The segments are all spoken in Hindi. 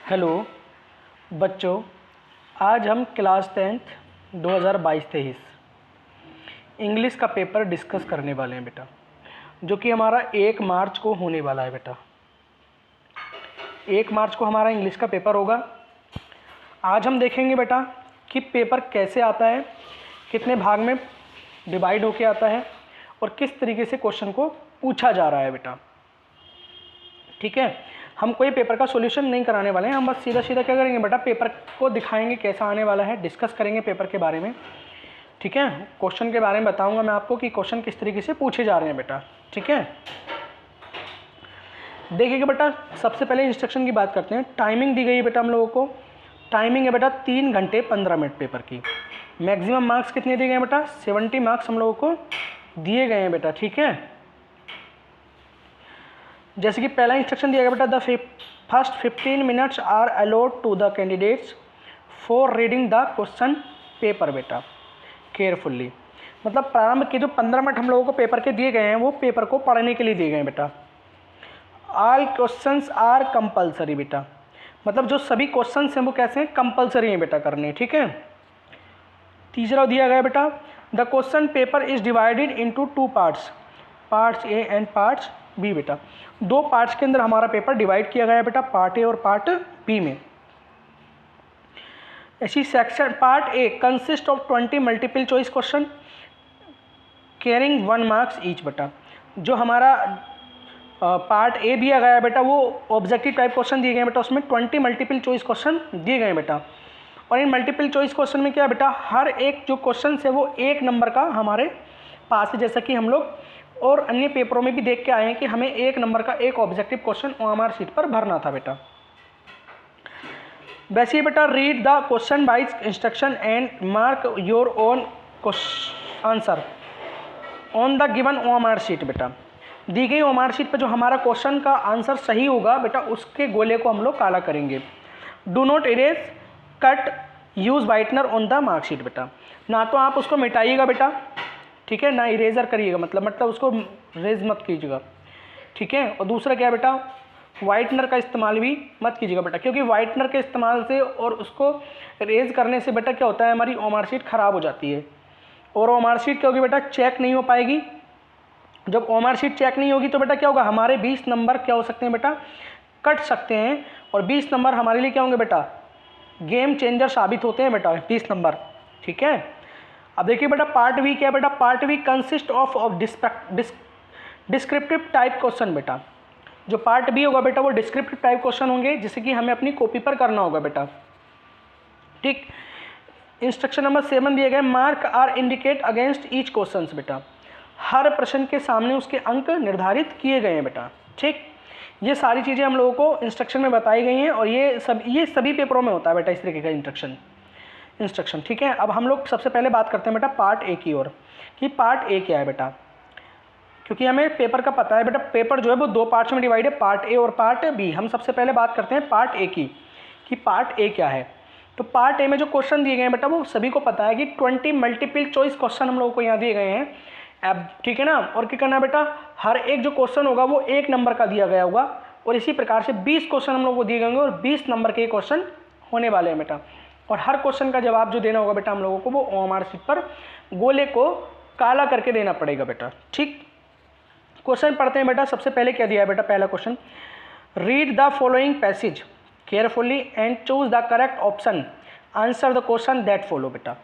हेलो बच्चों, आज हम क्लास 10th 2022-23 इंग्लिश का पेपर डिस्कस करने वाले हैं बेटा, जो कि हमारा 1 मार्च को होने वाला है बेटा। 1 मार्च को हमारा इंग्लिश का पेपर होगा। आज हम देखेंगे बेटा कि पेपर कैसे आता है, कितने भाग में डिवाइड होके आता है और किस तरीके से क्वेश्चन को पूछा जा रहा है बेटा। ठीक है, हम कोई पेपर का सॉल्यूशन नहीं कराने वाले हैं, हम बस सीधा सीधा क्या करेंगे बेटा, पेपर को दिखाएंगे कैसा आने वाला है, डिस्कस करेंगे पेपर के बारे में। ठीक है, क्वेश्चन के बारे में बताऊंगा मैं आपको कि क्वेश्चन किस तरीके से पूछे जा रहे हैं बेटा। ठीक है, देखिएगा बेटा, सबसे पहले इंस्ट्रक्शन की बात करते हैं। टाइमिंग दी गई है बेटा हम लोगों को, टाइमिंग है बेटा 3 घंटे 15 मिनट पेपर की। मैक्सिमम मार्क्स कितने दिए गए हैं बेटा, 70 मार्क्स हम लोगों को दिए गए हैं बेटा। ठीक है, जैसे कि पहला इंस्ट्रक्शन दिया गया बेटा, the first 15 minutes are allowed to the candidates for reading the question paper बेटा केयरफुल्ली। मतलब प्रारंभ के जो 15 मिनट हम लोगों को पेपर के दिए गए हैं वो पेपर को पढ़ने के लिए दिए गए हैं बेटा। ऑल क्वेश्चंस आर कंपलसरी बेटा, मतलब जो सभी क्वेश्चंस हैं वो कैसे हैं, कंपलसरी हैं बेटा करने। ठीक है, तीसरा दिया गया बेटा, the question paper is divided into 2 parts, parts A and parts B बेटा। 2 पार्ट्स के अंदर हमारा पेपर डिवाइड किया गया है बेटा, पार्ट ए और पार्ट बी में। ऐसी section part A consist of 20 multiple choice question carrying 1 marks each बेटा। जो हमारा पार्ट ए दिया गया है बेटा वो ऑब्जेक्टिव टाइप क्वेश्चन दिए गए हैं बेटा, उसमें 20 मल्टीपल चॉइस क्वेश्चन दिए गए हैं बेटा। और इन मल्टीपल चॉइस क्वेश्चन में क्या है बेटा, हर एक जो क्वेश्चन है वो 1 नंबर का हमारे पास है। जैसा कि हम लोग और अन्य पेपरों में भी देख के आए हैं कि हमें 1 नंबर का एक ऑब्जेक्टिव क्वेश्चन OMR शीट पर भरना था बेटा। वैसे बेटा, read the question by instruction and mark your own answer on the given OMR sheet बेटा। दी गई OMR शीट पर जो हमारा क्वेश्चन का आंसर सही होगा बेटा, उसके गोले को हम लोग काला करेंगे। Do not erase cut use whitener on the marksheet बेटा। ना तो आप उसको मिटाइएगा बेटा, ठीक है, ना इरेजर करिएगा, मतलब उसको रेज मत कीजिएगा। ठीक है, और दूसरा क्या है बेटा, वाइटनर का इस्तेमाल भी मत कीजिएगा बेटा, क्योंकि वाइटनर के इस्तेमाल से और उसको रेज करने से बेटा क्या होता है, हमारी OMR शीट ख़राब हो जाती है और OMR शीट क्या होगी बेटा, चेक नहीं हो पाएगी। जब OMR शीट चेक नहीं होगी तो बेटा क्या होगा, हमारे 20 नंबर क्या हो सकते हैं बेटा, कट सकते हैं। और 20 नंबर हमारे लिए क्या होंगे बेटा, गेम चेंजर साबित होते हैं बेटा 20 नंबर। ठीक है, अब देखिए बेटा, पार्ट वी क्या है बेटा, part B consist of descriptive type question बेटा। जो पार्ट बी होगा बेटा वो डिस्क्रिप्टिव टाइप क्वेश्चन होंगे, जिसे कि हमें अपनी कॉपी पर करना होगा बेटा। ठीक, इंस्ट्रक्शन नंबर 7 दिए गए, mark are indicate against each question बेटा। हर प्रश्न के सामने उसके अंक निर्धारित किए गए हैं बेटा। ठीक, ये सारी चीज़ें हम लोगों को इंस्ट्रक्शन में बताई गई हैं और ये सभी पेपरों में होता है बेटा इस तरीके का इंस्ट्रक्शन। ठीक है, अब हम लोग सबसे पहले बात करते हैं बेटा पार्ट ए की ओर, कि पार्ट ए क्या है बेटा, क्योंकि हमें पेपर का पता है बेटा, पेपर जो है वो 2 पार्ट्स में डिवाइड है, पार्ट ए और पार्ट बी। हम सबसे पहले बात करते हैं पार्ट ए की, कि पार्ट ए क्या है। तो पार्ट ए में जो क्वेश्चन दिए गए हैं बेटा वो सभी को पता है कि 20 मल्टीपल चॉइस क्वेश्चन हम लोगों को यहाँ दिए गए हैं। अब ठीक है ना, और क्या करना है बेटा, हर एक जो क्वेश्चन होगा वो 1 नंबर का दिया गया होगा और इसी प्रकार से 20 क्वेश्चन हम लोगों को दिए गए होंगे और 20 नंबर के क्वेश्चन होने वाले हैं बेटा। और हर क्वेश्चन का जवाब जो देना होगा बेटा हम लोगों को वो OMR शीट पर गोले को काला करके देना पड़ेगा बेटा। ठीक, क्वेश्चन पढ़ते हैं बेटा। सबसे पहले क्या दिया है बेटा, पहला question, read the following passage carefully and choose the correct option, answer the question that follow बेटा।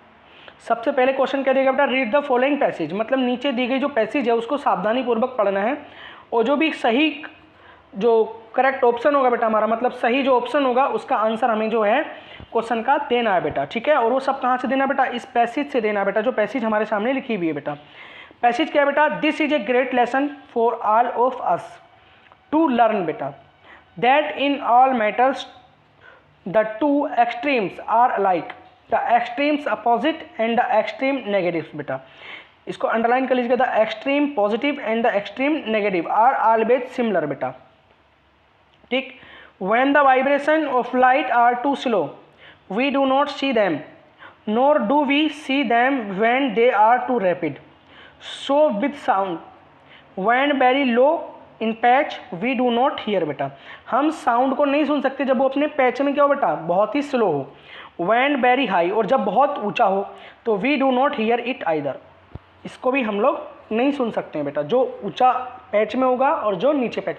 सबसे पहले क्वेश्चन क्या देगा बेटा, रीड द फॉलोइंग पैसेज, मतलब नीचे दी गई जो पैसेज है उसको सावधानी पूर्वक पढ़ना है और जो भी सही जो करेक्ट ऑप्शन होगा बेटा हमारा, मतलब सही जो ऑप्शन होगा उसका आंसर हमें जो है क्वेश्चन का देना है बेटा। ठीक है, और वो सब कहाँ से देना बेटा, इस पैसेज से देना है बेटा, जो पैसेज हमारे सामने लिखी हुई है बेटा। पैसेज क्या है बेटा, this is a great lesson for all of us to learn बेटा that in all matters the 2 extremes are alike, the extremes opposite and the extreme negative बेटा। इसको अंडरलाइन कर लीजिएगा, the extreme positive and the extreme negative are always similar बेटा। ठीक, when the vibration of light are too slow we do not see them nor do we see them when they are too rapid, so with sound when very low in patch we do not hear बेटा, हम साउंड को नहीं सुन सकते जब वो अपने पैच में क्या हो बेटा, बहुत ही स्लो हो। व्हेन वेरी हाई, और जब बहुत ऊंचा हो, तो we do not hear it either, इसको भी हम लोग नहीं सुन सकते हैं बेटा, जो ऊंचा पैच में होगा और जो नीचे पैच,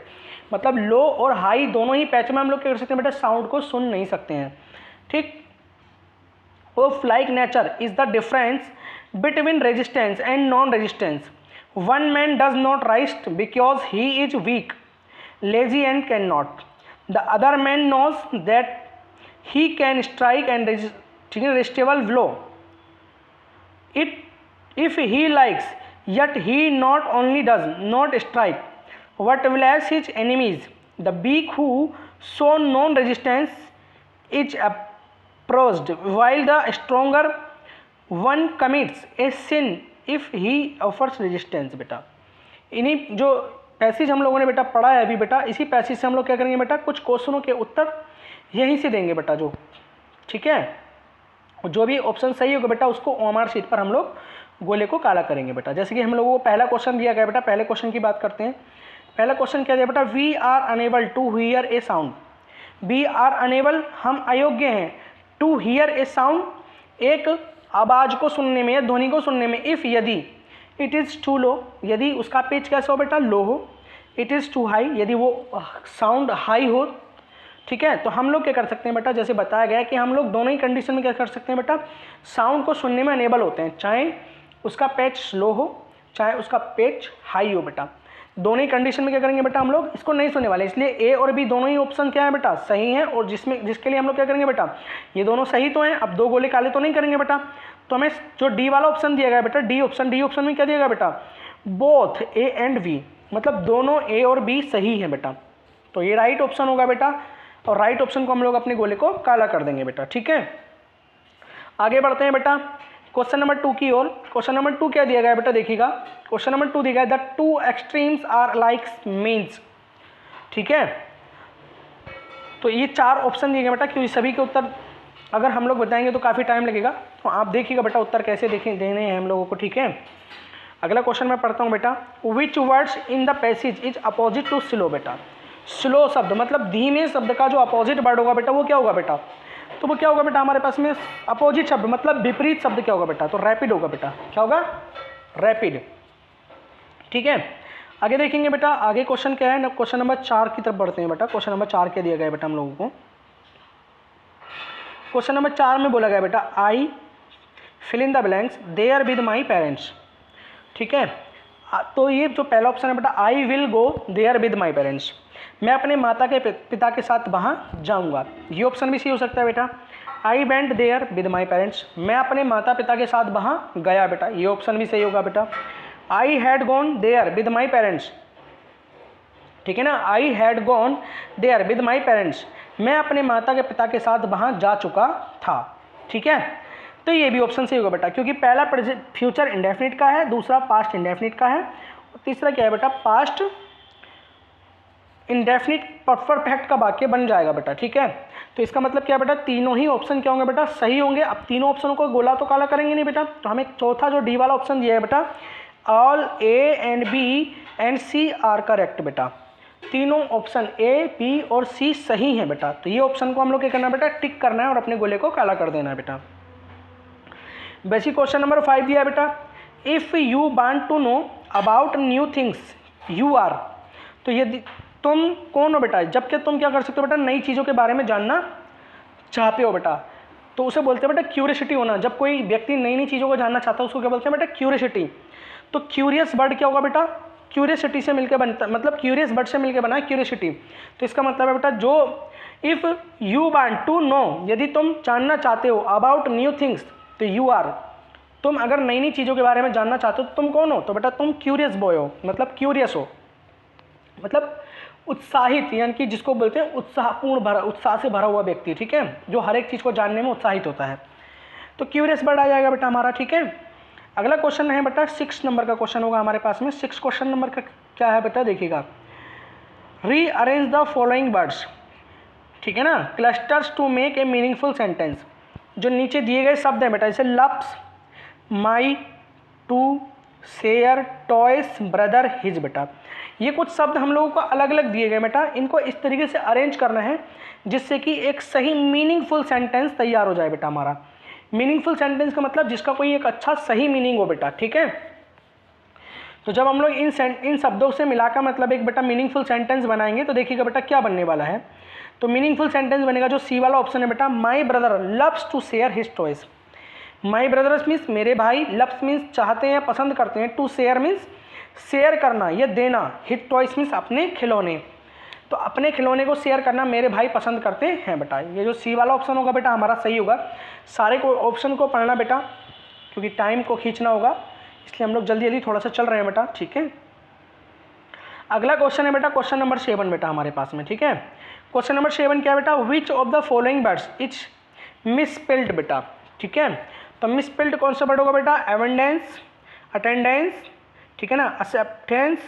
मतलब लो और हाई दोनों ही पैच में हम लोग क्या कर सकते हैं बेटा, साउंड को सुन नहीं सकते हैं। ठीक। Of like nature is the difference between resistance and non resistance. One man does not resist because he is weak, lazy and can not, the other man knows that he can strike and resistible blow it if he likes, yet he not only does not strike, but will as his enemies. The weak who show non-resistance is approached, while the stronger one commits a sin if he offers resistance। बेटा इन्हीं जो पैसेज हम लोगों ने बेटा पढ़ा है अभी बेटा, इसी पैसेज से हम लोग क्या करेंगे बेटा, कुछ क्वेश्चनों के उत्तर यहीं से देंगे बेटा जो, ठीक है। जो भी ऑप्शन सही होगा बेटा उसको ओएमआर शीट पर हम लोग गोले को काला करेंगे बेटा। जैसे कि हम लोगों को पहला क्वेश्चन दिया गया बेटा, पहले क्वेश्चन की बात करते हैं। पहला क्वेश्चन क्या दिया बेटा, we are unable to hear a sound, we are unable हम अयोग्य हैं, टू हियर ए साउंड एक आवाज़ को सुनने में या ध्वनि को सुनने में, इफ़ यदि, इट इज़ टू लो यदि उसका पिच कैसा हो बेटा, लो हो, इट इज़ टू हाई यदि वो साउंड हाई हो, ठीक है। तो हम लोग क्या कर सकते हैं बेटा, जैसे बताया गया है कि हम लोग दोनों ही कंडीशन में क्या कर सकते हैं बेटा, साउंड को सुनने में अनेबल होते हैं, चाहे उसका पैच स्लो हो चाहे उसका पैच हाई हो बेटा, दोनों ही कंडीशन में क्या करेंगे बेटा, हम लोग इसको नहीं सुनने वाले। इसलिए ए और बी दोनों ही ऑप्शन क्या है बेटा, सही है, और जिसके लिए हम लोग क्या करेंगे बेटा, ये दोनों सही तो हैं, अब दो गोले काले तो नहीं करेंगे बेटा, तो हमें जो डी वाला ऑप्शन दिया गया बेटा, डी ऑप्शन में क्या दिया गया बेटा, बोथ ए एंड बी, मतलब दोनों ए और बी सही है बेटा, तो ये राइट ऑप्शन होगा बेटा, और राइट ऑप्शन को हम लोग अपने गोले को काला कर देंगे बेटा, ठीक है। आगे बढ़ते हैं बेटा क्वेश्चन नंबर 2 की ओर। क्वेश्चन नंबर 2 क्या दिया गया बेटा, देखिएगा क्वेश्चन नंबर 2 दिया गया, the two extremes are like means, ठीक है। तो ये 4 ऑप्शन दिए गए बेटा, क्योंकि सभी के उत्तर अगर हम लोग बताएंगे तो काफ़ी टाइम लगेगा, तो आप देखिएगा बेटा उत्तर कैसे देने हैं हम लोगों को, ठीक है। अगला क्वेश्चन मैं पढ़ता हूँ बेटा, which words in the passage is opposite to slow बेटा, स्लो शब्द मतलब धीमे शब्द का जो अपोजिट वर्ड होगा बेटा वो क्या होगा बेटा, तो वो क्या होगा बेटा हमारे पास में अपोजिट शब्द मतलब विपरीत शब्द क्या होगा बेटा, तो रैपिड होगा बेटा, क्या होगा, रैपिड, ठीक है। आगे देखेंगे बेटा, आगे क्वेश्चन क्या है, क्वेश्चन नंबर 4 की तरफ बढ़ते हैं बेटा। क्वेश्चन नंबर 4 क्या दिया गया बेटा हम लोगों को, क्वेश्चन नंबर 4 में बोला गया बेटा, I fill in the blanks there with my parents, ठीक है। तो ये जो पहला ऑप्शन है बेटा, I will go there with my parents, मैं अपने माता के पिता के साथ वहाँ जाऊँगा, ये ऑप्शन भी सही हो सकता है बेटा। I went there with my parents, मैं अपने माता पिता के साथ वहाँ गया बेटा, ये ऑप्शन भी सही होगा बेटा। I had gone there with my parents, ठीक है ना, I had gone there with my parents, मैं अपने माता के पिता के साथ वहाँ जा चुका था, ठीक है। तो ये भी ऑप्शन सही होगा बेटा, क्योंकि पहला फ्यूचर इंडेफिनिट का है, दूसरा पास्ट इंडेफिनिट का है, और तीसरा क्या है बेटा, पास्ट इंडेफिनिट परफेक्ट का वाक्य बन जाएगा बेटा, ठीक है। तो इसका मतलब क्या बेटा, तीनों ही ऑप्शन क्या होंगे बेटा, सही होंगे। अब तीनों ऑप्शनों को गोला तो काला करेंगे नहीं बेटा, तो हमें चौथा जो डी वाला ऑप्शन दिया है बेटा, all A and B and C are correct बेटा, तीनों ऑप्शन ए बी और सी सही हैं बेटा, तो ये ऑप्शन को हम लोग क्या करना है बेटा, टिक करना है और अपने गोले को काला कर देना है बेटा। बेसिक क्वेश्चन नंबर 5 दिया है बेटा, if you want to know about new things you are, तो यदि तुम कौन हो बेटा, जबकि तुम क्या कर सकते हो बेटा, नई चीज़ों के बारे में जानना चाहते हो बेटा, तो उसे बोलते हैं बेटा क्यूरियोसिटी होना। जब कोई व्यक्ति नई नई चीज़ों को जानना चाहता है उसको क्या बोलते हैं बेटा, क्यूरियोसिटी। तो क्यूरियस वर्ड क्या होगा बेटा, क्यूरियोसिटी से मिलकर बनता, मतलब क्यूरियस वर्ड से मिलकर बना है क्यूरियोसिटी। तो इसका मतलब है बेटा, जो if you want to know, यदि तुम जानना चाहते हो, अबाउट न्यू थिंग्स, तो यू आर, तुम अगर नई नई चीज़ों के बारे में जानना चाहते हो तो तुम कौन हो, तो बेटा तुम क्यूरियस बॉय हो, मतलब क्यूरियस हो, मतलब उत्साहित, यानी कि जिसको बोलते हैं उत्साह से भरा हुआ व्यक्ति, ठीक है, जो हर एक चीज़ को जानने में उत्साहित होता है, तो क्यूरियस वर्ड आ जाएगा बेटा हमारा, ठीक है। अगला क्वेश्चन है बेटा 6 नंबर का क्वेश्चन होगा हमारे पास में। 6 क्वेश्चन नंबर का क्या है बेटा, देखिएगा, रीअरेंज द फॉलोइंग वर्ड्स, ठीक है ना, clusters to make a meaningful sentence. जो नीचे दिए गए शब्द हैं बेटा, जैसे loves, my, to, share, toys, brother, his बेटा, ये कुछ शब्द हम लोगों को अलग अलग दिए गए बेटा, इनको इस तरीके से अरेंज करना है जिससे कि एक सही मीनिंगफुल सेंटेंस तैयार हो जाए बेटा हमारा। मीनिंगफुल सेंटेंस का मतलब जिसका कोई एक अच्छा सही मीनिंग हो बेटा, ठीक है। तो जब हम लोग इन शब्दों से मिलाकर मतलब एक बेटा मीनिंगफुल सेंटेंस बनाएंगे तो देखिएगा बेटा क्या बनने वाला है। तो मीनिंगफुल सेंटेंस बनेगा जो सी वाला ऑप्शन है बेटा, my brother loves to share his toys. My brothers means मेरे भाई, लव्स मीन्स चाहते हैं, पसंद करते हैं, टू शेयर मीन्स शेयर करना या देना, हिज टॉयज मीन्स अपने खिलौने। तो अपने खिलौने को शेयर करना मेरे भाई पसंद करते हैं बेटा। ये जो सी वाला ऑप्शन होगा बेटा हमारा सही होगा। सारे को ऑप्शन को पढ़ना बेटा क्योंकि टाइम को खींचना होगा, इसलिए हम लोग जल्दी जल्दी थोड़ा सा चल रहे हैं बेटा, ठीक है। अगला क्वेश्चन है बेटा क्वेश्चन नंबर 7 बेटा हमारे पास में, ठीक है। क्वेश्चन नंबर 7 क्या है बेटा, which of the following words is misspelled बेटा, ठीक है। तो मिसस्पेल्ड कौन सा वर्ड होगा बेटा, एवेंडेंस, अटेंडेंस, ठीक है ना, एक्सेप्टेंस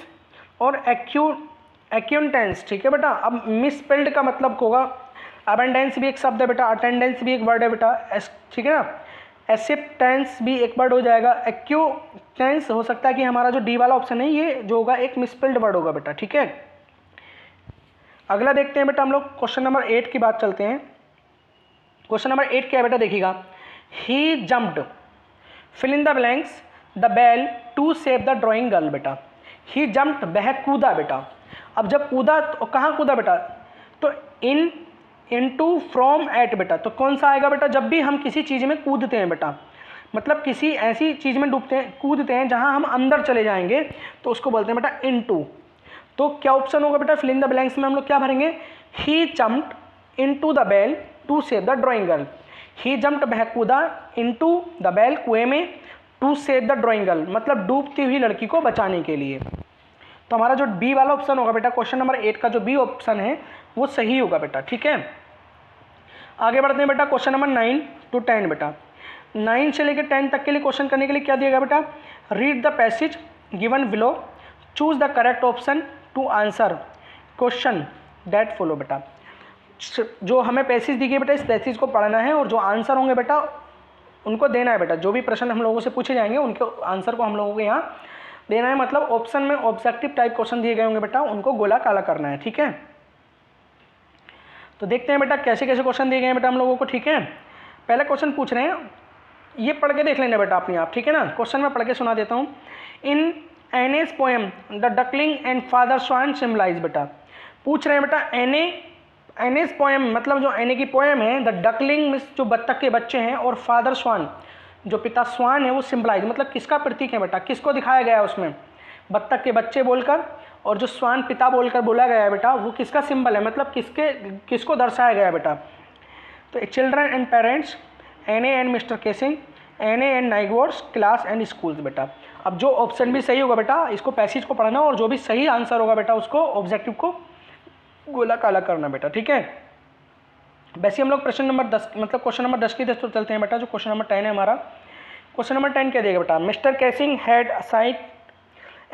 और एक्यूंटेंस, ठीक है बेटा। अब मिसस्पेल्ड का मतलब होगा, अबेंडेंस भी एक शब्द है बेटा, अटेंडेंस भी एक वर्ड है बेटा, ठीक है ना, एक्सेप्टेंस भी एक वर्ड हो जाएगा, एक्यूटेंस हो सकता है कि हमारा जो डी वाला ऑप्शन है ये जो होगा एक मिसस्पेल्ड वर्ड होगा बेटा, ठीक है। अगला देखते हैं बेटा हम लोग क्वेश्चन नंबर 8 की बात चलते हैं। क्वेश्चन नंबर 8 क्या है बेटा, देखिएगा, he jumped fill in the blanks the well to save the drowning girl बेटा। ही जम्प्ड वह कूदा बेटा। अब जब कूदा तो कहाँ कूदा बेटा, तो इनटू, फ्रॉम, एट बेटा। तो कौन सा आएगा बेटा, जब भी हम किसी चीज़ में कूदते हैं बेटा, मतलब किसी ऐसी चीज़ में कूदते हैं जहाँ हम अंदर चले जाएंगे तो उसको बोलते हैं बेटा इनटू। तो क्या ऑप्शन होगा बेटा, फिल इन द ब्लैंक्स में हम लोग क्या भरेंगे, he jumped into the well to save the drowning girl. He jumped वह कूदा, इनटू द बेल कुएं में, to save the drowning girl मतलब डूबती हुई लड़की को बचाने के लिए। तो हमारा जो बी वाला ऑप्शन होगा बेटा क्वेश्चन नंबर 8 का जो बी ऑप्शन है वो सही होगा बेटा, ठीक है। आगे बढ़ते हैं बेटा क्वेश्चन नंबर 9 to 10 बेटा। 9 से लेकर 10 तक के लिए क्वेश्चन करने के लिए क्या दिया गया बेटा, read the passage given below, choose the correct option to answer question that follow बेटा। जो हमें पैसेज दी गई बेटा इस पैसेज को पढ़ना है और जो आंसर होंगे बेटा उनको देना है बेटा। जो भी प्रश्न हम लोगों से पूछे जाएंगे उनके आंसर को हम लोगों को यहाँ देना है, मतलब ऑप्शन में ऑब्जेक्टिव टाइप क्वेश्चन दिए गए होंगे बेटा उनको गोला काला करना है, ठीक है। तो देखते हैं बेटा कैसे कैसे क्वेश्चन दिए गए हैं बेटा हम लोगों को, ठीक है। पहले क्वेश्चन पूछ रहे हैं, ये पढ़ के देख लेना बेटा अपने आप, ठीक है ना। क्वेश्चन मैं पढ़ के सुना देता हूँ। In Anne's poem the duckling and father swan symbolize बेटा। पूछ रहे हैं बेटा एनेस पोएम मतलब जो एने की पोएम है, द डकलिंग मीन्स जो बत्तख के बच्चे हैं, और फादर स्वान जो पिता स्वान है वो सिम्बलाइज मतलब किसका प्रतीक है बेटा, किसको दिखाया गया है उसमें, बत्तख के बच्चे बोलकर, और जो स्वान पिता बोलकर बोला गया है बेटा वो किसका सिंबल है, मतलब किसको दर्शाया गया है बेटा। तो children and parents, Anne and Mr Kessing, Anne and neighbours, class and schools बेटा। अब जो ऑप्शन भी सही होगा बेटा इसको पैसेज को पढ़ना और जो भी सही आंसर होगा बेटा उसको ऑब्जेक्टिव को गोला काला करना बेटा, ठीक है। वैसे हम लोग प्रश्न नंबर 10 मतलब क्वेश्चन नंबर 10 की 10 पर चलते हैं बेटा। जो क्वेश्चन नंबर 10 है हमारा, क्वेश्चन नंबर 10 क्या देगा बेटा, Mr Keesing had aside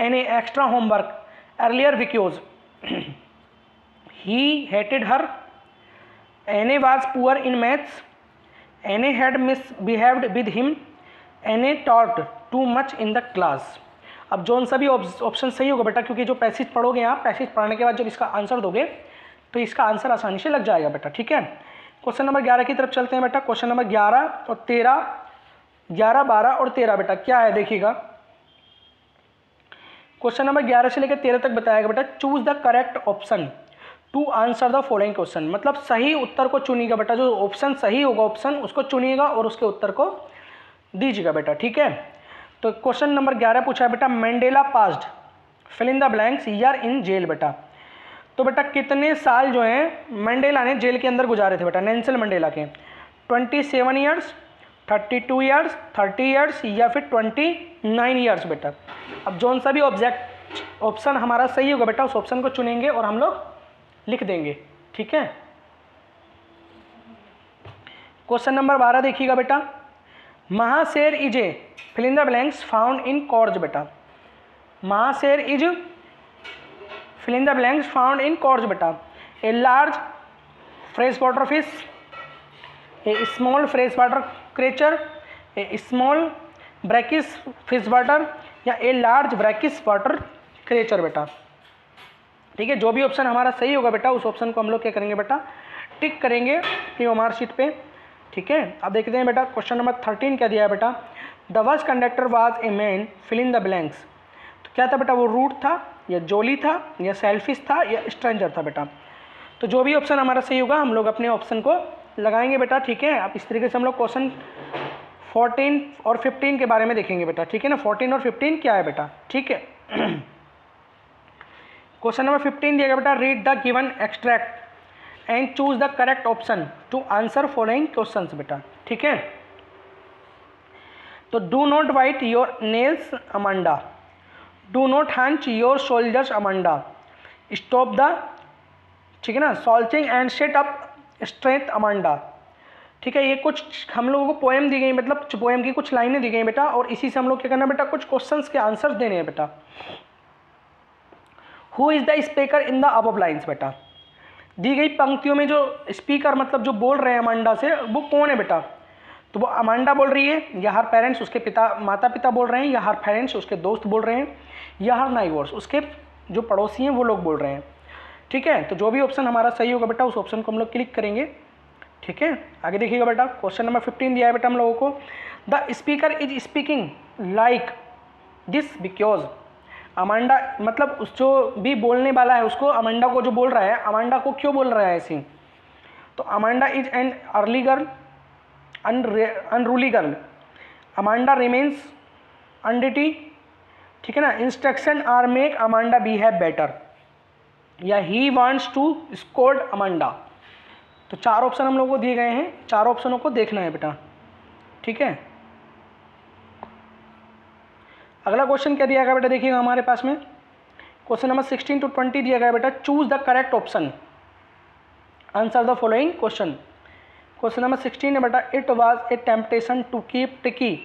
an extra homework earlier because he hated her, Anne was poor in maths, Anne had misbehaved with him, Anne taught too much in the class. अब जो सभी ऑप्शन सही होगा बेटा क्योंकि जो पैसेज पढ़ोगे आप, पैसेज पढ़ने के बाद जब इसका आंसर दोगे तो इसका आंसर आसानी से लग जाएगा बेटा, ठीक है। क्वेश्चन नंबर 11 की तरफ चलते हैं बेटा। क्वेश्चन नंबर 11 और 13, 11, 12 और 13 बेटा क्या है देखिएगा। क्वेश्चन नंबर 11 से लेकर 13 तक बताएगा बेटा, choose the correct option to answer the following question मतलब सही उत्तर को चुनिएगा बेटा। जो ऑप्शन सही होगा ऑप्शन उसको चुनिएगा और उसके उत्तर को दीजिएगा बेटा, ठीक है। तो क्वेश्चन नंबर 11 पूछा है बेटा, Mandela passed fill in the blanks year in jail बेटा। तो बेटा कितने साल जो हैं मंडेला ने जेल के अंदर गुजारे थे बेटा, नेल्सन मंडेला के, 27 ईयर्स, 32 ईयर्स, 30 ईयर्स या फिर 29 ईयर्स बेटा। अब जो सा भी ऑप्शन हमारा सही होगा बेटा उस ऑप्शन को चुनेंगे और हम लोग लिख देंगे, ठीक है। क्वेश्चन नंबर 12 देखिएगा बेटा, mahseer is a fill in the blanks found in Coorg बेटा। Mahseer is fill in the blanks found in Coorg बेटा। A large fresh water fish, a small fresh water creature, a small brackish fish water या a large brackish water creature बेटा। ठीक है, जो भी ऑप्शन हमारा सही होगा बेटा उस ऑप्शन को हम लोग क्या करेंगे बेटा, टिक करेंगे अपनी ओएमआर शीट पे। ठीक है, अब देखते हैं बेटा क्वेश्चन नंबर 13 क्या दिया है बेटा, the bus conductor was a man fill in the blanks. तो क्या था बेटा, वो रूट था या जोली था या सेल्फिश था या स्ट्रेंजर था बेटा। तो जो भी ऑप्शन हमारा सही होगा हम लोग अपने ऑप्शन को लगाएंगे बेटा। ठीक है, अब इस तरीके से हम लोग क्वेश्चन 14 और 15 के बारे में देखेंगे बेटा। ठीक है ना, 14 और 15 क्या है बेटा। ठीक है, क्वेश्चन नंबर 15 दिया गया बेटा, read the given extract and choose the correct option to answer following questions बेटा। ठीक है, तो do not bite your nails Amanda, do not hunch your shoulders Amanda, stop the, ठीक है ना, slouching and sit up straight Amanda. ठीक है, ये कुछ हम लोगों को पोएम दी गई, मतलब पोएम की कुछ लाइनें दी गई बेटा, और इसी से हम लोग क्या करना बेटा, कुछ क्वेश्चंस के आंसर्स देने हैं बेटा। Who is the speaker in the above lines बेटा, दी गई पंक्तियों में जो स्पीकर मतलब जो बोल रहे हैं अमांडा से, वो कौन है बेटा। तो वो अमांडा बोल रही है, या हर पेरेंट्स उसके पिता माता पिता बोल रहे हैं, या हर पेरेंट्स उसके दोस्त बोल रहे हैं, या हर नाइबर्स उसके जो पड़ोसी हैं वो लोग बोल रहे हैं। ठीक है, तो जो भी ऑप्शन हमारा सही होगा बेटा उस ऑप्शन को हम लोग क्लिक करेंगे। ठीक है, आगे देखिएगा बेटा, क्वेश्चन नंबर 15 दिया है बेटा हम लोगों को, the speaker is speaking like this because, Amanda मतलब उस जो भी बोलने वाला है उसको, अमांडा को जो बोल रहा है, अमांडा को क्यों बोल रहा है ऐसे। तो Amanda is an early girl, unruly girl, Amanda remains untidy. ठीक है ना, instruction are make Amanda behave better, या he wants to scold Amanda. तो चार ऑप्शन हम लोगों को दिए गए हैं, चारों ऑप्शनों को देखना है बेटा। ठीक है, अगला क्वेश्चन क्या दिया गया बेटा, देखिएगा हमारे पास में क्वेश्चन नंबर 16 to 20 दिया गया बेटा, choose the correct option, answer the following question. Question number 16 है बेटा, it was a temptation to keep Tiki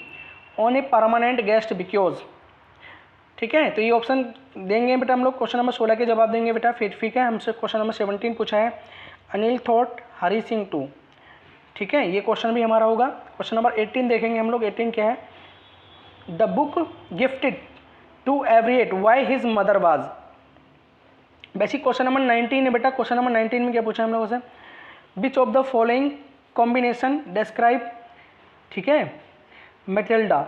on a permanent guest because. ठीक है, तो ये ऑप्शन देंगे बेटा हम लोग, क्वेश्चन नंबर 16 के जवाब देंगे बेटा। फिर ठीक है, हमसे क्वेश्चन नंबर 17 पूछा है, अनिल थॉट हरी सिंह टू। ठीक है, ये क्वेश्चन भी हमारा होगा। क्वेश्चन नंबर 18 देखेंगे हम लोग, 18 क्या है, द बुक गिफ्टेड टू एवरिएट why his mother was. Basic question number 19 है बेटा, क्वेश्चन नंबर 19 में क्या पूछा है हम लोगों से, which of the following combination describe, ठीक है, मेटिल्डा।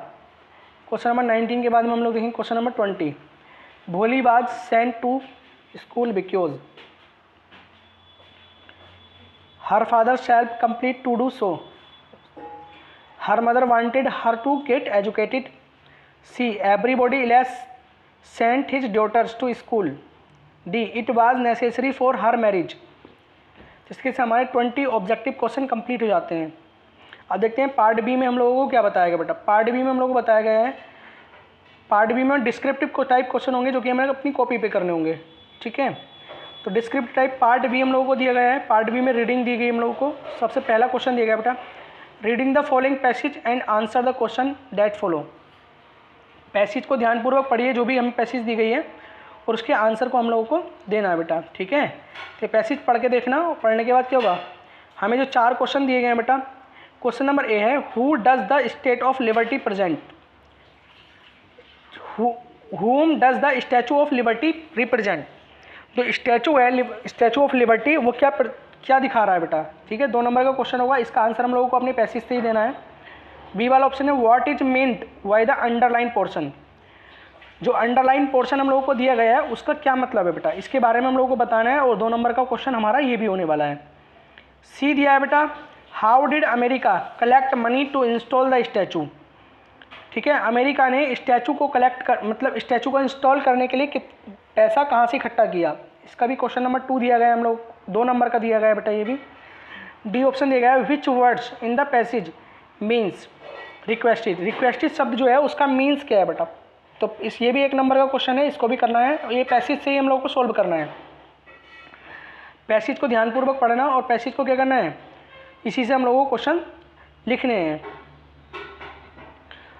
क्वेश्चन नंबर 19 के बाद में हम लोग देखेंगे question number 20, Bholi was sent to school because, her father self complete to do so, her mother wanted her to get educated, C everybody less sent his daughters to school, D it was necessary for her marriage. जिसके से हमारे 20 ऑब्जेक्टिव क्वेश्चन कंप्लीट हो जाते हैं। अब देखते हैं पार्ट बी में हम लोगों को क्या बताया गया बेटा। पार्ट बी में हम लोगों को बताया गया है, पार्ट बी में डिस्क्रिप्टिव टाइप क्वेश्चन होंगे जो कि हमें अपनी कॉपी पे करने होंगे। ठीक है, तो डिस्क्रिप्टिव टाइप पार्ट बी हम लोगों को दिया गया है। पार्ट बी में रीडिंग दी गई हम लोगों को। सबसे पहला क्वेश्चन दिया गया बेटा, reading the following passage and answer the question that follow. Passage को ध्यानपूर्वक पढ़िए, जो भी हमें पैसेज दी गई है, और उसके आंसर को हम लोगों को देना है बेटा। ठीक है, तो पैसेज पढ़ के देखना, और पढ़ने के बाद क्या होगा, हमें जो 4 क्वेश्चन दिए गए हैं बेटा। क्वेश्चन नंबर ए है, who does the state of liberty present, whom does the statue of liberty represent. जो स्टैचू है, स्टैचू ऑफ लिबर्टी, वो क्या दिखा रहा है बेटा। ठीक है, 2 नंबर का क्वेश्चन होगा, इसका आंसर हम लोगों को अपने पैसेज से ही देना है। बी वाला ऑप्शन है, what is meant by the underline portion. जो अंडरलाइन पोर्शन हम लोगों को दिया गया है उसका क्या मतलब है बेटा, इसके बारे में हम लोगों को बताना है, और 2 नंबर का क्वेश्चन हमारा ये भी होने वाला है। सी दिया है बेटा, how did America collect money to install the statue. ठीक है, अमेरिका ने स्टैचू को मतलब स्टैचू को इंस्टॉल करने के लिए पैसा कहाँ से इकट्ठा किया। इसका भी क्वेश्चन नंबर 2 दिया गया है हम लोग, 2 नंबर का दिया गया है बेटा ये भी। डी ऑप्शन दिया गया है, विच words in the passage means requested. Requested शब्द जो है उसका मीन्स क्या है बेटा। तो ये भी 1 नंबर का क्वेश्चन है, इसको भी करना है। ये पैसेज से ही हम लोग को सोल्व करना है। पैसेज को ध्यानपूर्वक पढ़ना, और पैसेज को क्या करना है, इसी से हम लोगों को क्वेश्चन लिखने हैं।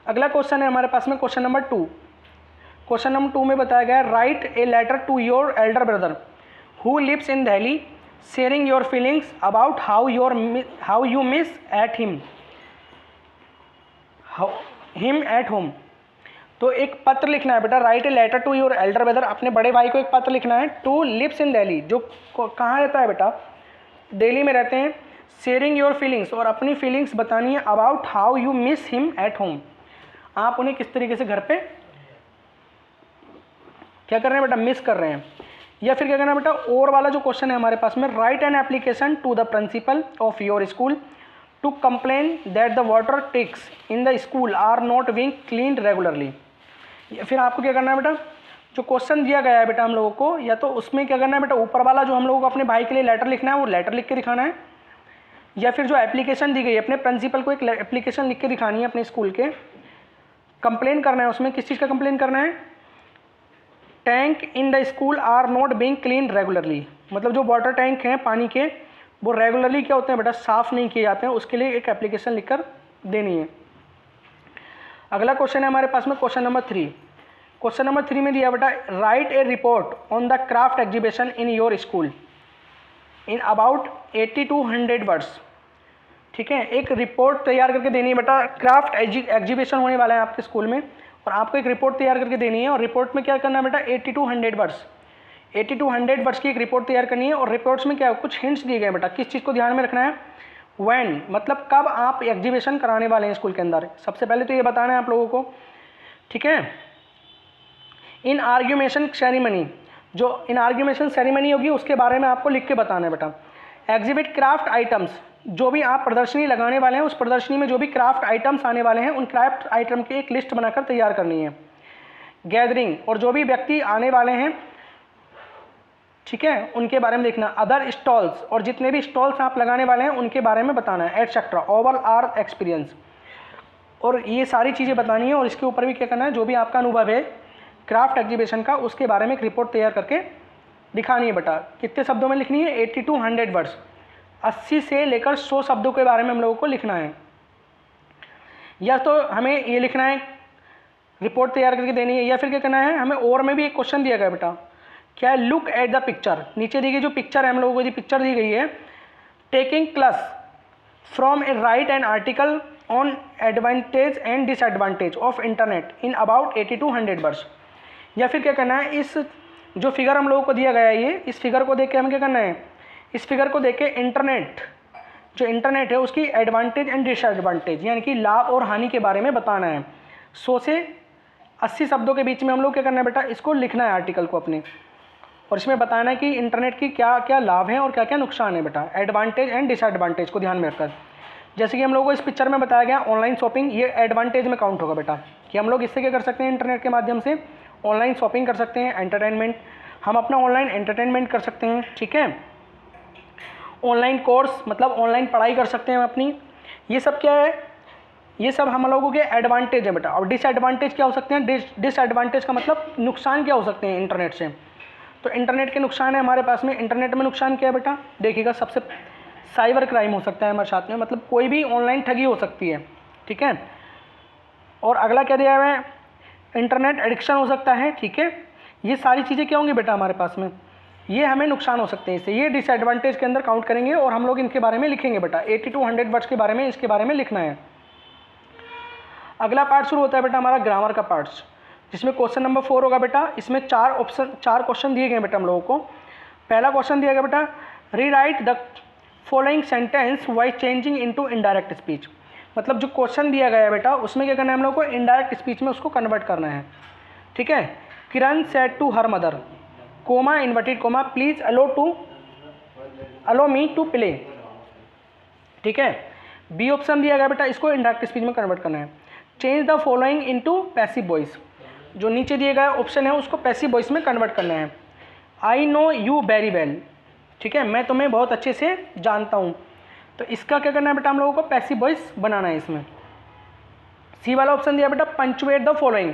अगला क्वेश्चन है हमारे पास में क्वेश्चन नंबर 2। क्वेश्चन नंबर 2 में बताया गया है, write a letter to your elder brother who lives in Delhi sharing your feelings about how you miss at him at home. तो एक पत्र लिखना है बेटा, write a letter to your elder brother, अपने बड़े भाई को एक पत्र लिखना है, टू लिव्स इन दिल्ली, जो कहाँ रहता है बेटा, दिल्ली में रहते हैं, शेयरिंग योर फीलिंग्स, और अपनी फीलिंग्स बतानी है, about how you miss him at home, आप उन्हें किस तरीके से घर पे क्या कर रहे हैं बेटा, मिस कर रहे हैं। या फिर क्या करना है बेटा, और वाला जो क्वेश्चन है हमारे पास में, write an application to the principal of your school to complain that the water tanks in the school are not being cleaned regularly. या फिर आपको क्या करना है बेटा, जो क्वेश्चन दिया गया है बेटा हम लोगों को, या तो उसमें क्या करना है बेटा, ऊपर वाला जो हम लोगों को अपने भाई के लिए लेटर लिखना है वो लेटर लिख के दिखाना है, या फिर जो एप्लीकेशन दी गई है अपने प्रिंसिपल को एक एप्लीकेशन लिख के दिखानी है अपने स्कूल के, कंप्लेन करना है उसमें, किस चीज़ का कंप्लेन करना है, tank in the school are not being clean regularly, मतलब जो वाटर टैंक हैं पानी के वो रेगुलरली क्या होते हैं बेटा, साफ़ नहीं किए जाते हैं, उसके लिए एक एप्लीकेशन लिखकर देनी है। अगला क्वेश्चन है हमारे पास में क्वेश्चन नंबर 3। क्वेश्चन नंबर 3 में दिया बेटा, write A report on the craft exhibition in your school in about 80 to 100 words. ठीक है, एक रिपोर्ट तैयार करके देनी है बेटा, क्राफ्ट एग्जीबिशन होने वाला है आपके स्कूल में और आपको एक रिपोर्ट तैयार करके देनी है, और रिपोर्ट में क्या करना है बेटा, 80 to 100 वर्ड्स, 80 to 100 वर्ड्स की एक रिपोर्ट तैयार करनी है। और रिपोर्ट्स में क्या कुछ हिंट्स दिए गए बेटा, किस चीज़ को ध्यान में रखना है, व्हेन मतलब कब आप एग्जीबिशन कराने वाले हैं स्कूल के अंदर, सबसे पहले तो ये बताना है आप लोगों को। ठीक है, इन आर्ग्यूमेशन सेरेमनी, जो इन आर्ग्यूमेशन सेरेमनी होगी उसके बारे में आपको लिख के बताना है बेटा। एग्जिबिट क्राफ्ट आइटम्स, जो भी आप प्रदर्शनी लगाने वाले हैं उस प्रदर्शनी में जो भी क्राफ्ट आइटम्स आने वाले हैं उन क्राफ्ट आइटम की एक लिस्ट बनाकर तैयार करनी है। गैदरिंग, और जो भी व्यक्ति आने वाले हैं ठीक है उनके बारे में लिखना। अदर स्टॉल्स, और जितने भी स्टॉल्स आप लगाने वाले हैं उनके बारे में बताना है, एटसेट्रा। ओवरऑल आर एक्सपीरियंस, और ये सारी चीज़ें बतानी है, और इसके ऊपर भी क्या करना है, जो भी आपका अनुभव है क्राफ्ट एग्जीबिशन का उसके बारे में एक रिपोर्ट तैयार करके दिखानी है बेटा। कितने शब्दों में लिखनी है, 80 to 100 वर्ड्स, 80 से लेकर 100 शब्दों के बारे में हम लोगों को लिखना है। या तो हमें ये लिखना है, रिपोर्ट तैयार करके देनी है, या फिर क्या करना है, हमें और में भी एक क्वेश्चन दिया गया बेटा, क्या है, लुक एट द पिक्चर, नीचे दी गई जो पिक्चर है हम लोगों को जो पिक्चर दी गई है, taking class from A right an article on advantage and disadvantage of internet in about 80 to 100 words. या फिर क्या करना है, इस जो फिगर हम लोगों को दिया गया है ये, इस फिगर को देख के हमें क्या करना है, इस फिगर को देख के इंटरनेट, जो इंटरनेट है उसकी एडवांटेज एंड डिसएडवांटेज यानी कि लाभ और हानि के बारे में बताना है। 100 से 80 शब्दों के बीच में हम लोग क्या करना है बेटा, इसको लिखना है आर्टिकल को अपने, और इसमें बताना है कि इंटरनेट की क्या क्या लाभ हैं और क्या क्या नुकसान है बेटा, एडवांटेज एंड डिसएडवांटेज को ध्यान में रखकर। जैसे कि हम लोगों को इस पिक्चर में बताया गया ऑनलाइन शॉपिंग, ये एडवांटेज में काउंट होगा बेटा, कि हम लोग इससे क्या कर सकते हैं, इंटरनेट के माध्यम से ऑनलाइन शॉपिंग कर सकते हैं, एंटरटेनमेंट, हम अपना ऑनलाइन एंटरटेनमेंट कर सकते हैं। ठीक है, ऑनलाइन कोर्स मतलब ऑनलाइन पढ़ाई कर सकते हैं हम अपनी, ये सब क्या है, ये सब हम लोगों के एडवांटेज है बेटा। और डिसएडवांटेज क्या हो सकते हैं, डिसएडवांटेज का मतलब नुकसान क्या हो सकते हैं इंटरनेट से। तो इंटरनेट के नुकसान है हमारे पास में, इंटरनेट में नुकसान क्या है बेटा, देखिएगा, सबसे साइबर क्राइम हो सकता है हमारे साथ में, मतलब कोई भी ऑनलाइन ठगी हो सकती है। ठीक है, और अगला क्या दिया हुआ है, इंटरनेट एडिक्शन हो सकता है। ठीक है, ये सारी चीज़ें क्या होंगी बेटा हमारे पास में, ये हमें नुकसान हो सकते हैं इससे, ये डिसएडवांटेज के अंदर काउंट करेंगे और हम लोग इनके बारे में लिखेंगे बेटा। 80 to 100 वर्ड्स के बारे में, इसके बारे में लिखना है। अगला पार्ट शुरू होता है बेटा हमारा ग्रामर का पार्ट, जिसमें क्वेश्चन नंबर 4 होगा बेटा। इसमें 4 क्वेश्चन दिए गए बेटा हम लोगों को। पहला क्वेश्चन दिया गया बेटा, rewrite the following sentence why changing into indirect speech, मतलब जो क्वेश्चन दिया गया है बेटा उसमें क्या करना है हम लोग को, इनडायरेक्ट स्पीच में उसको कन्वर्ट करना है। ठीक है, Kiran said to her mother, comma inverted comma, please allow me to play. ठीक है, बी ऑप्शन दिया गया बेटा, इसको इनडायरेक्ट स्पीच में कन्वर्ट करना है। Change the following into passive voice, जो नीचे दिए गया ऑप्शन है उसको पैसिव वॉइस में कन्वर्ट करना है। I know you very well, ठीक है, मैं तुम्हें बहुत अच्छे से जानता हूँ, तो इसका क्या करना है बेटा हम लोगों को पैसिव वॉइस बनाना है इसमें। सी वाला ऑप्शन दिया बेटा, punctuate the following,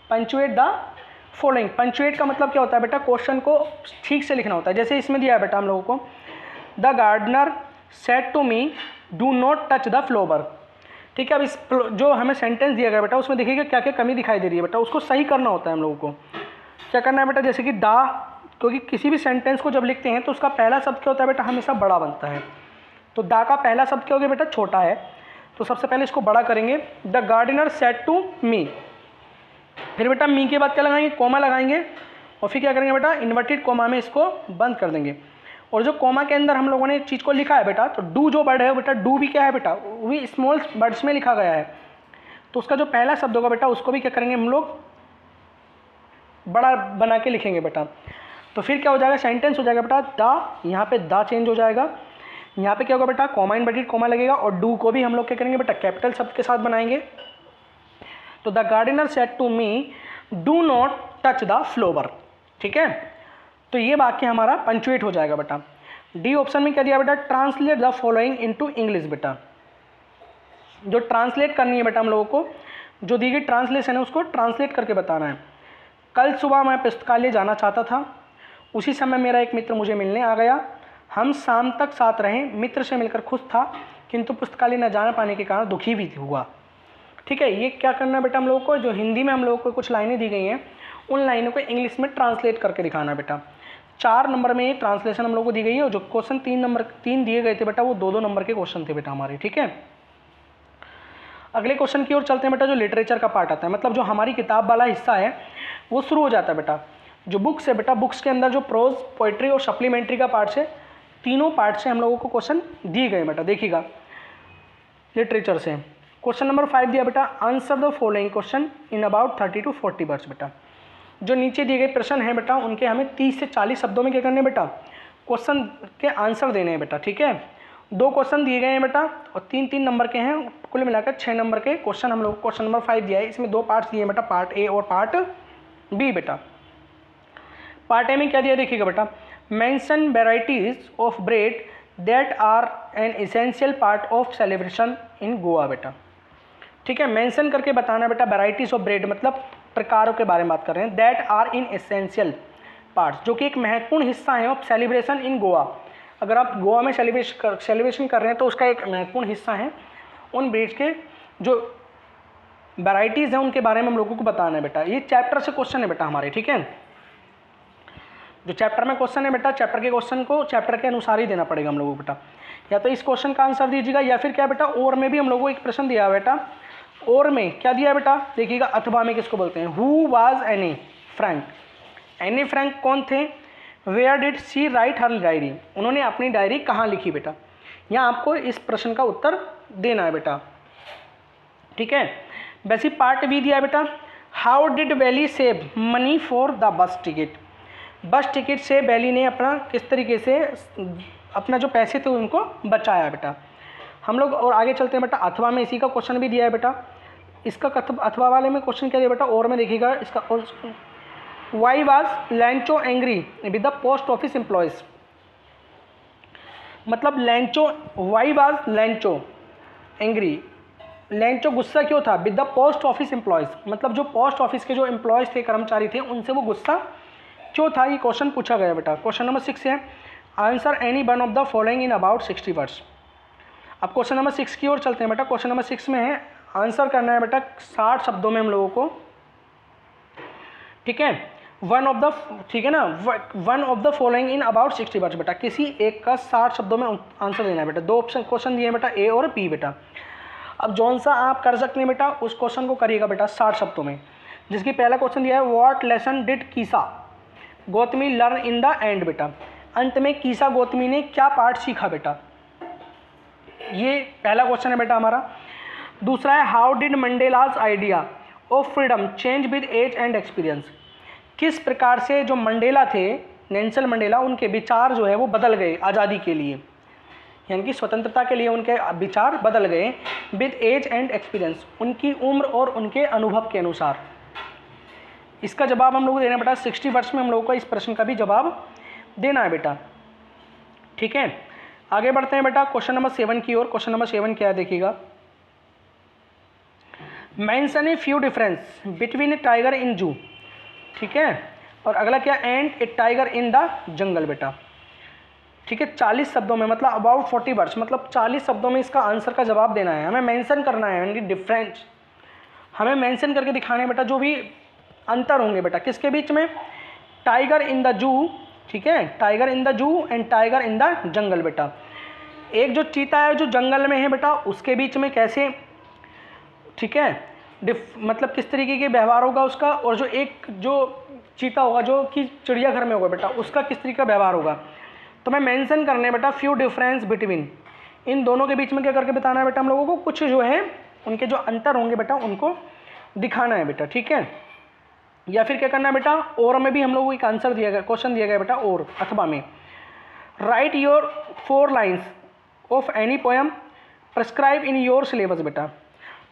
punctuate the following, punctuate का मतलब क्या होता है बेटा, क्वेश्चन को ठीक से लिखना होता है। जैसे इसमें दिया है बेटा हम लोगों को, the gardener said to me do not touch the flower. ठीक है, अब इस जो हमें सेंटेंस दिया गया बेटा उसमें देखिएगा क्या क्या कमी दिखाई दे रही है बेटा, उसको सही करना होता है हम लोगों को। क्या करना है बेटा, जैसे कि द, क्योंकि किसी भी सेंटेंस को जब लिखते हैं तो उसका पहला शब्द क्या होता है बेटा, हमेशा बड़ा बनता है, तो द का पहला शब्द क्या हो गया बेटा, छोटा है, तो सबसे पहले इसको बड़ा करेंगे। The gardener said to me, फिर बेटा मी के बाद क्या लगाएंगे, कोमा लगाएंगे, और फिर क्या करेंगे बेटा, इन्वर्टेड कोमा में इसको बंद कर देंगे। और जो कोमा के अंदर हम लोगों ने एक चीज़ को लिखा है बेटा, तो डू जो वर्ड है बेटा, डू भी क्या है बेटा, वो भी स्मॉल वर्ड्स में लिखा गया है, तो उसका जो पहला शब्द होगा बेटा उसको भी क्या करेंगे हम लोग, बड़ा बना के लिखेंगे बेटा। तो फिर क्या हो जाएगा, सेंटेंस हो जाएगा बेटा द, यहाँ पे द चेंज हो जाएगा, यहाँ पे क्या होगा बेटा, कोमा इन्वर्टेड कोमा लगेगा, और डू को भी हम लोग क्या करेंगे बेटा, कैपिटल शब्द के साथ बनाएंगे। तो the gardener said to me do not touch the flower, ठीक है। तो ये वाक्य हमारा पंचुएट हो जाएगा बेटा। डी ऑप्शन में क्या दिया बेटा, translate the following into English बेटा। जो ट्रांसलेट करनी है बेटा हम लोगों को, जो दी गई ट्रांसलेशन है उसको ट्रांसलेट करके बताना है। कल सुबह मैं पुस्तकालय जाना चाहता था, उसी समय मेरा एक मित्र मुझे मिलने आ गया, हम शाम तक साथ रहे, मित्र से मिलकर खुश था किंतु पुस्तकालय न जाना पाने के कारण दुखी भी हुआ, ठीक है। ये क्या करना है बेटा हम लोगों को, जो हिंदी में हम लोगों को कुछ लाइनें दी गई हैं उन लाइनों को इंग्लिश में ट्रांसलेट करके दिखाना है बेटा। 4 नंबर में ये ट्रांसलेशन हम लोग को दी गई है, और जो क्वेश्चन 3 दिए गए थे बेटा वो 2-2 नंबर के क्वेश्चन थे बेटा हमारे, ठीक है। अगले क्वेश्चन की ओर चलते हैं बेटा, जो लिटरेचर का पार्ट आता है, मतलब जो हमारी किताब वाला हिस्सा है वो शुरू हो जाता है बेटा। जो बुक्स है बेटा, बुक्स के अंदर जो प्रोज, पोइट्री और सप्लीमेंट्री का पार्ट है, तीनों पार्ट से हम लोगों को क्वेश्चन दिए गए बेटा। देखिएगा लिटरेचर से क्वेश्चन नंबर 5 दिया बेटा, answer the following question in about 30 to 40 words बेटा। जो नीचे दिए गए प्रश्न हैं बेटा उनके हमें 30 से 40 शब्दों में क्या करने बेटा, क्वेश्चन के आंसर देने हैं बेटा, ठीक है। 2 क्वेश्चन दिए गए हैं बेटा और 3-3 नंबर के हैं, कुल मिलाकर 6 नंबर के क्वेश्चन हम लोग क्वेश्चन नंबर 5 दिया है। इसमें 2 पार्ट्स दिए हैं बेटा, पार्ट ए और पार्ट बी बेटा। पार्ट ए में क्या दिया देखिएगा बेटा, mention varieties of bread that are an essential part of celebration in Goa बेटा, ठीक है। मेंशन करके बताना बेटा, वेराइटीज ऑफ ब्रेड मतलब प्रकारों के बारे में बात कर रहे हैं, that are in essential parts, जो कि एक महत्वपूर्ण हिस्सा है ऑफ सेलिब्रेशन इन गोवा। अगर आप गोवा में सेलिब्रेशन कर रहे हैं तो उसका एक महत्वपूर्ण हिस्सा है, उन ब्रेड्स के जो वैराइटीज़ हैं उनके बारे में हम लोगों को बताना है बेटा। ये चैप्टर से क्वेश्चन है बेटा हमारे, ठीक है। जो चैप्टर में क्वेश्चन है बेटा, चैप्टर के क्वेश्चन को चैप्टर के अनुसार ही देना पड़ेगा हम लोगों को बेटा। या तो इस क्वेश्चन का आंसर दीजिएगा, या फिर क्या बेटा, और में भी हम लोगों को एक प्रश्न दिया है बेटा, और में क्या दिया है बेटा देखिएगा, अथवा में किसको बोलते हैं, who was Anne Frank, Anne Frank कौन थे, where did she write her diary, उन्होंने अपनी डायरी कहाँ लिखी बेटा। यहाँ आपको इस प्रश्न का उत्तर देना है बेटा, ठीक है। वैसे पार्ट बी दिया है बेटा, how did valley save money for the bus ticket, बस टिकट से वैली ने अपना किस तरीके से अपना जो पैसे थे उनको बचाया बेटा। हम लोग और आगे चलते हैं बेटा, अथवा में इसी का क्वेश्चन भी दिया है बेटा। इसका अथवा वाले में क्वेश्चन क्या दिया बेटा, और में देखिएगा इसका, why was Lencho angry with the post office employees, मतलब Lencho, why was Lencho angry, Lencho गुस्सा क्यों था, with the post office employees, मतलब जो पोस्ट ऑफिस के जो एम्प्लॉयज़ थे, कर्मचारी थे, उनसे वो गुस्सा क्यों था, ये क्वेश्चन पूछा गया बेटा। क्वेश्चन नंबर 6 है, answer any one of the following in about 60 words. अब क्वेश्चन नंबर 6 की ओर चलते हैं बेटा। क्वेश्चन नंबर 6 में है, आंसर करना है बेटा 60 शब्दों में हम लोगों को, ठीक है। वन ऑफ द, ठीक है ना, one of the following in about 60 words बेटा, किसी एक का 60 शब्दों में आंसर देना है बेटा। 2 ऑप्शन क्वेश्चन दिए हैं बेटा, ए और बी बेटा। अब जौन सा आप कर सकते हैं बेटा उस क्वेश्चन को करिएगा बेटा 60 शब्दों में। जिसकी पहला क्वेश्चन दिया है, what lesson did कीसा Gautami learn in the end बेटा, अंत में कीसा गौतमी ने क्या पाठ सीखा बेटा, ये पहला क्वेश्चन है बेटा हमारा। दूसरा है, how did Mandela's idea of freedom change with age and experience, किस प्रकार से जो मंडेला थे, नेल्सन मंडेला, उनके विचार जो है वो बदल गए आज़ादी के लिए, यानी कि स्वतंत्रता के लिए उनके विचार बदल गए, विद एज एंड एक्सपीरियंस, उनकी उम्र और उनके अनुभव के अनुसार। इसका जवाब हम लोग देना बेटा 60 वर्ड्स में, हम लोगों को इस प्रश्न का भी जवाब देना है बेटा, ठीक है। आगे बढ़ते हैं बेटा क्वेश्चन नंबर 7 की ओर। क्वेश्चन नंबर 7 क्या है देखिएगा, mention a few difference between A tiger in जू, ठीक है। और अगला क्या, and A tiger in the jungle बेटा, ठीक है। 40 शब्दों में मतलब अबाउट 40 वर्ड्स, मतलब 40 शब्दों में इसका आंसर का जवाब देना है, हमें मेंशन करना है, यानी डिफरेंस हमें मेंशन करके दिखाने हैं बेटा, जो भी अंतर होंगे बेटा किसके बीच में, टाइगर इन द जू, ठीक है, tiger in the zoo and tiger in the jungle बेटा। एक जो चीता है जो जंगल में है बेटा उसके बीच में कैसे, ठीक है, मतलब किस तरीके के व्यवहार होगा उसका, और जो एक जो चीता होगा जो कि चिड़ियाघर में होगा बेटा, उसका किस तरीके का व्यवहार होगा। तो मैं मेंशन करने बेटा फ्यू डिफरेंस बिटवीन, इन दोनों के बीच में क्या करके बताना है बेटा हम लोगों को, कुछ जो है उनके जो अंतर होंगे बेटा उनको दिखाना है बेटा, ठीक है। या फिर क्या करना है बेटा, और में भी हम लोगों को एक आंसर दिया गया, क्वेश्चन दिया गया बेटा और अथवा में, right your 4 lines of any poem prescribe in your syllabus. बेटा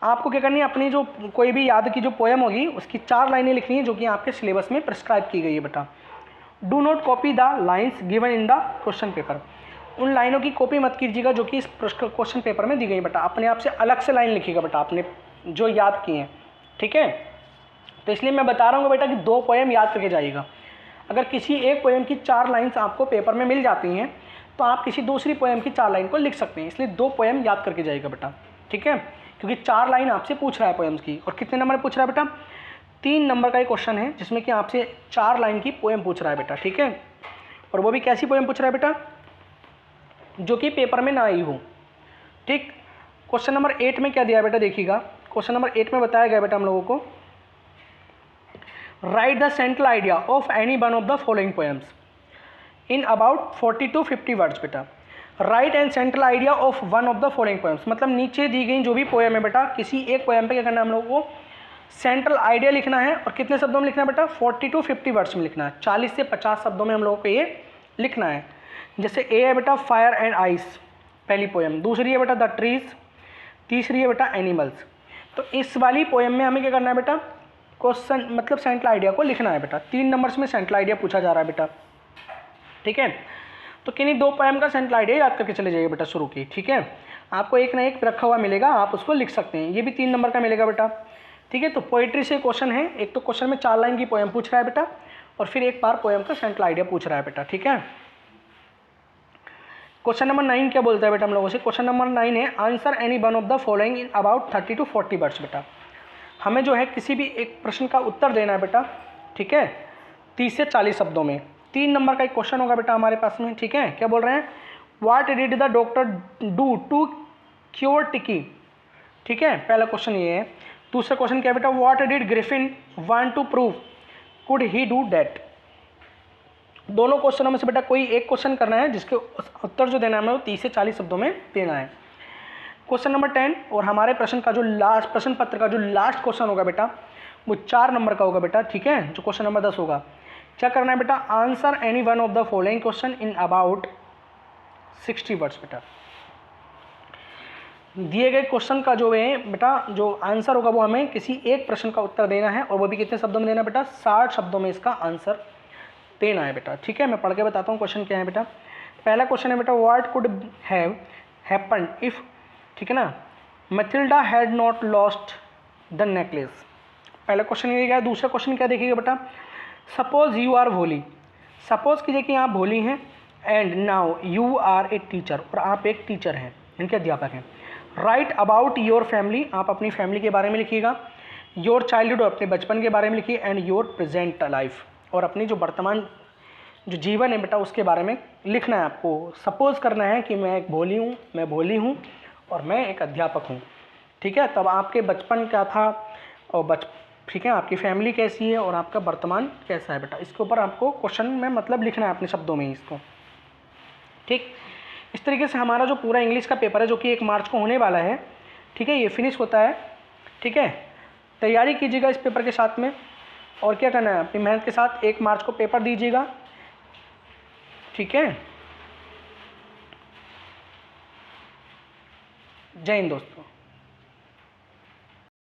आपको क्या करनी है, अपनी जो कोई भी याद की जो पोएम होगी उसकी 4 लाइनें लिखनी है जो कि आपके सिलेबस में प्रिस्क्राइब की गई है बेटा। Do not copy the lines given in the question paper, उन लाइनों की कॉपी मत कीजिएगा जो कि इस क्वेश्चन पेपर में दी गई बेटा, अपने आप से अलग से लाइन लिखिएगा बेटा आपने जो याद किए हैं, ठीक है। तो इसलिए मैं बता रहा हूँ बेटा कि 2 पोएम याद करके जाइएगा। अगर किसी एक पोएम की 4 लाइन्स आपको पेपर में मिल जाती हैं तो आप किसी दूसरी पोएम की 4 लाइन को लिख सकते हैं, इसलिए 2 पोएम याद करके जाइएगा बेटा, ठीक है। क्योंकि 4 लाइन आपसे पूछ रहा है पोएम्स की, और कितने नंबर पूछ रहा है बेटा, 3 नंबर का एक क्वेश्चन है जिसमें कि आपसे 4 लाइन की पोएम पूछ रहा है बेटा, ठीक है। और वो भी कैसी पोएम पूछ रहा है बेटा, जो कि पेपर में ना आई हो, ठीक। क्वेश्चन नंबर 8 में क्या दिया है बेटा, देखिएगा क्वेश्चन नंबर 8 में बताया गया बेटा हम लोगों को, write the central idea of any one of the following poems in about 40 to 50 words. बेटा write and central idea of one of the following poems, मतलब नीचे दी गई जो भी पोएम है बेटा, किसी एक पोएम पे क्या करना है हम लोगों को, सेंट्रल आइडिया लिखना है, और कितने शब्दों में लिखना है बेटा, 40 to 50 वर्ड्स में लिखना है, 40 से 50 शब्दों में हम लोगों को ये लिखना है। जैसे ए है बेटा फायर एंड आइस पहली पोएम, दूसरी है बेटा द ट्रीज, तीसरी है बेटा एनिमल्स। तो इस वाली पोएम में हमें क्या करना है बेटा, क्वेश्चन मतलब सेंट्रल आइडिया को लिखना है बेटा। 3 नंबर्स में सेंट्रल आइडिया पूछा जा रहा है बेटा, ठीक है। तो किन्हीं 2 पोएम का सेंट्रल आइडिया याद करके चले जाइए बेटा शुरू की, ठीक है। आपको एक ना एक रखा हुआ मिलेगा, आप उसको लिख सकते हैं, ये भी 3 नंबर का मिलेगा बेटा, ठीक है। तो पोइट्री से क्वेश्चन है, एक तो क्वेश्चन में 4 लाइन की पोएम पूछ रहा है बेटा, और फिर एक बार पोएम का सेंट्रल आइडिया पूछ रहा है बेटा, ठीक है। क्वेश्चन नंबर 9 क्या बोलता है बेटा हम लोगों से, क्वेश्चन नंबर 9 है answer any one of the following in about 30 to 40 words. बेटा हमें जो है किसी भी एक प्रश्न का उत्तर देना है बेटा, ठीक है, 30 से 40 शब्दों में। 3 नंबर का एक क्वेश्चन होगा बेटा हमारे पास में, ठीक है। क्या बोल रहे हैं, what did the doctor do to cure Tricki, ठीक है, पहला क्वेश्चन ये है। दूसरा क्वेश्चन क्या है बेटा, what did Griffin want to prove, could he do that. दोनों क्वेश्चनों में से बेटा कोई एक क्वेश्चन करना है जिसके उत्तर जो देना है हमें वो 30 से 40 शब्दों में देना है। क्वेश्चन नंबर 10 और हमारे प्रश्न का जो लास्ट प्रश्न पत्र का जो लास्ट क्वेश्चन होगा बेटा वो 4 नंबर का होगा बेटा, ठीक है, जो क्वेश्चन नंबर 10 होगा। क्या करना है बेटा, answer any one of the following question in about 60 words. बेटा दिए गए क्वेश्चन का जो है बेटा जो आंसर होगा वो हमें किसी एक प्रश्न का उत्तर देना है, और वो भी कितने शब्दों में देना है बेटा, 60 शब्दों में इसका आंसर देना है बेटा, ठीक है। मैं पढ़ के बताता हूँ क्वेश्चन क्या है बेटा। पहला क्वेश्चन है बेटा, what could have happened if, ठीक है ना, Mathilda had not lost the necklace. पहला क्वेश्चन ये गया। दूसरा क्वेश्चन क्या देखिएगा बेटा, suppose you are Bholi, suppose कीजिए कि आप भोली हैं, and now you are a teacher, और आप एक टीचर हैं, इनके अध्यापक हैं। राइट अबाउट योर फैमिली, आप अपनी फैमिली के बारे में लिखिएगा। योर चाइल्डहुड, अपने बचपन के बारे में लिखिए। एंड योर प्रेजेंट लाइफ, और अपनी जो वर्तमान जो जीवन है बेटा उसके बारे में लिखना है आपको। सपोज करना है कि मैं एक भोली हूँ, मैं भोली हूँ और मैं एक अध्यापक हूँ, ठीक है। तब आपके बचपन क्या था और ठीक है, आपकी फैमिली कैसी है और आपका वर्तमान कैसा है बेटा, इसके ऊपर आपको क्वेश्चन में मतलब लिखना है अपने शब्दों में ही इसको, ठीक। इस तरीके से हमारा जो पूरा इंग्लिश का पेपर है जो कि 1 मार्च को होने वाला है, ठीक है, ये फिनिश होता है, ठीक है। तैयारी कीजिएगा इस पेपर के साथ में, और क्या करना है, अपनी मेहनत के साथ 1 मार्च को पेपर दीजिएगा, ठीक है। जय हिंद दोस्तों।